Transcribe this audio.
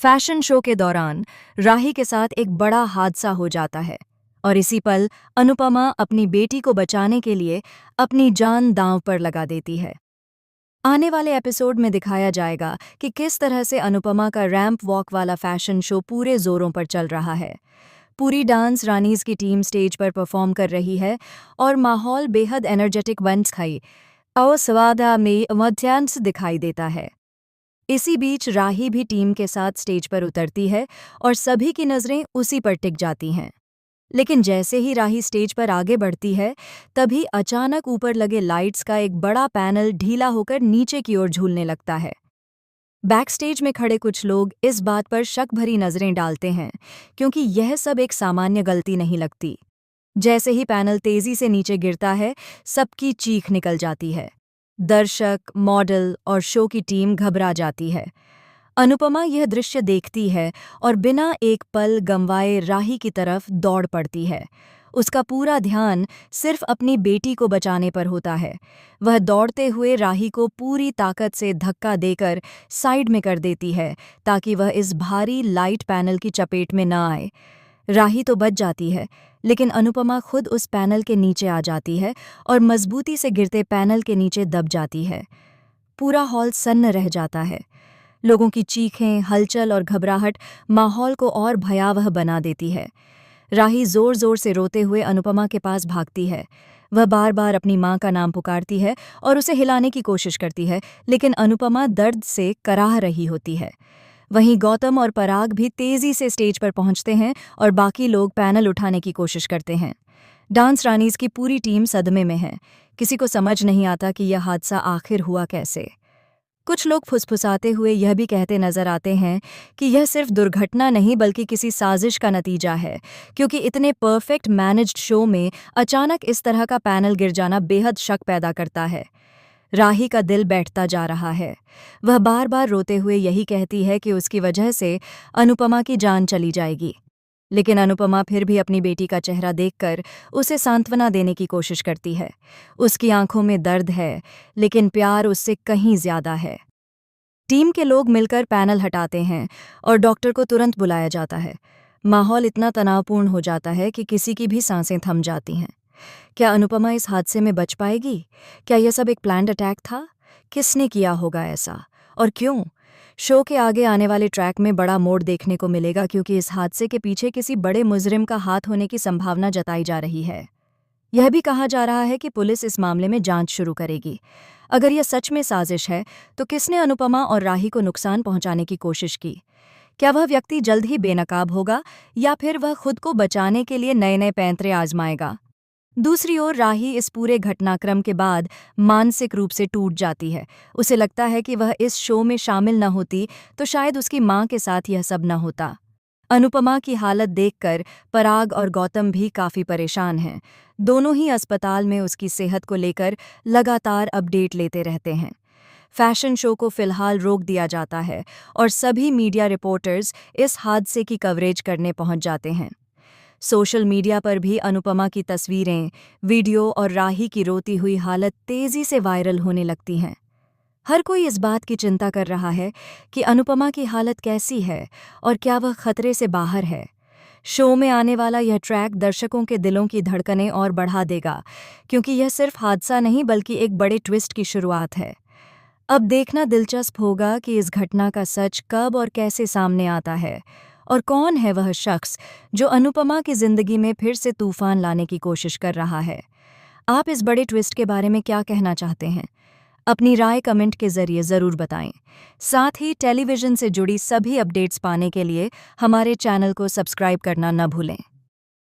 Fashion show के दौरान राही के साथ एक बड़ा हादसा हो जाता है और इसी पल अनुपमा अपनी बेटी को बचाने के लिए अपनी जान दांव पर लगा देती है। आने वाले एपिसोड में दिखाया जाएगा कि किस तरह से अनुपमा का रैंप वॉक वाला फैशन शो पूरे जोरों पर चल रहा है। पूरी डांस रानीज की टीम स्टेज पर परफॉर्म कर रही है और माहौल बेहद एनर्जेटिक बन खाई और स्वादा में मध्यांश दिखाई देता है। इसी बीच राही भी टीम के साथ स्टेज पर उतरती है और सभी की नज़रें उसी पर टिक जाती हैं। लेकिन जैसे ही राही स्टेज पर आगे बढ़ती है तभी अचानक ऊपर लगे लाइट्स का एक बड़ा पैनल ढीला होकर नीचे की ओर झूलने लगता है। बैक स्टेज में खड़े कुछ लोग इस बात पर शक भरी नज़रें डालते हैं क्योंकि यह सब एक सामान्य गलती नहीं लगती। जैसे ही पैनल तेजी से नीचे गिरता है सबकी चीख निकल जाती है। दर्शक, मॉडल और शो की टीम घबरा जाती है। अनुपमा यह दृश्य देखती है और बिना एक पल गंवाए राही की तरफ दौड़ पड़ती है। उसका पूरा ध्यान सिर्फ अपनी बेटी को बचाने पर होता है। वह दौड़ते हुए राही को पूरी ताकत से धक्का देकर साइड में कर देती है ताकि वह इस भारी लाइट पैनल की चपेट में न आए। राही तो बच जाती है, लेकिन अनुपमा खुद उस पैनल के नीचे आ जाती है और मजबूती से गिरते पैनल के नीचे दब जाती है। पूरा हॉल सन्न रह जाता है। लोगों की चीखें, हलचल और घबराहट माहौल को और भयावह बना देती है। राही जोर जोर से रोते हुए अनुपमा के पास भागती है। वह बार बार अपनी माँ का नाम पुकारती है और उसे हिलाने की कोशिश करती है, लेकिन अनुपमा दर्द से कराह रही होती है। वहीं गौतम और पराग भी तेजी से स्टेज पर पहुंचते हैं और बाकी लोग पैनल उठाने की कोशिश करते हैं। डांस रानीज की पूरी टीम सदमे में है। किसी को समझ नहीं आता कि यह हादसा आखिर हुआ कैसे। कुछ लोग फुसफुसाते हुए यह भी कहते नजर आते हैं कि यह सिर्फ दुर्घटना नहीं बल्कि किसी साजिश का नतीजा है, क्योंकि इतने परफेक्ट मैनेज्ड शो में अचानक इस तरह का पैनल गिर जाना बेहद शक पैदा करता है। राही का दिल बैठता जा रहा है। वह बार बार रोते हुए यही कहती है कि उसकी वजह से अनुपमा की जान चली जाएगी। लेकिन अनुपमा फिर भी अपनी बेटी का चेहरा देखकर उसे सांत्वना देने की कोशिश करती है। उसकी आंखों में दर्द है, लेकिन प्यार उससे कहीं ज्यादा है। टीम के लोग मिलकर पैनल हटाते हैं और डॉक्टर को तुरंत बुलाया जाता है। माहौल इतना तनावपूर्ण हो जाता है कि किसी की भी सांसें थम जाती हैं। क्या अनुपमा इस हादसे में बच पाएगी? क्या यह सब एक प्लान्ड अटैक था? किसने किया होगा ऐसा और क्यों? शो के आगे आने वाले ट्रैक में बड़ा मोड़ देखने को मिलेगा, क्योंकि इस हादसे के पीछे किसी बड़े मुजरिम का हाथ होने की संभावना जताई जा रही है। यह भी कहा जा रहा है कि पुलिस इस मामले में जांच शुरू करेगी। अगर यह सच में साजिश है तो किसने अनुपमा और राही को नुकसान पहुंचाने की कोशिश की? क्या वह व्यक्ति जल्द ही बेनकाब होगा या फिर वह खुद को बचाने के लिए नए नए पैंतरे आजमाएगा? दूसरी ओर राही इस पूरे घटनाक्रम के बाद मानसिक रूप से टूट जाती है। उसे लगता है कि वह इस शो में शामिल न होती तो शायद उसकी माँ के साथ यह सब न होता। अनुपमा की हालत देखकर पराग और गौतम भी काफी परेशान हैं। दोनों ही अस्पताल में उसकी सेहत को लेकर लगातार अपडेट लेते रहते हैं। फैशन शो को फिलहाल रोक दिया जाता है और सभी मीडिया रिपोर्टर्स इस हादसे की कवरेज करने पहुंच जाते हैं। सोशल मीडिया पर भी अनुपमा की तस्वीरें, वीडियो और राही की रोती हुई हालत तेजी से वायरल होने लगती हैं। हर कोई इस बात की चिंता कर रहा है कि अनुपमा की हालत कैसी है और क्या वह खतरे से बाहर है। शो में आने वाला यह ट्रैक दर्शकों के दिलों की धड़कनें और बढ़ा देगा, क्योंकि यह सिर्फ हादसा नहीं बल्कि एक बड़े ट्विस्ट की शुरुआत है। अब देखना दिलचस्प होगा कि इस घटना का सच कब और कैसे सामने आता है और कौन है वह शख्स जो अनुपमा की जिंदगी में फिर से तूफान लाने की कोशिश कर रहा है। आप इस बड़े ट्विस्ट के बारे में क्या कहना चाहते हैं? अपनी राय कमेंट के जरिए ज़रूर बताएं। साथ ही टेलीविज़न से जुड़ी सभी अपडेट्स पाने के लिए हमारे चैनल को सब्सक्राइब करना न भूलें।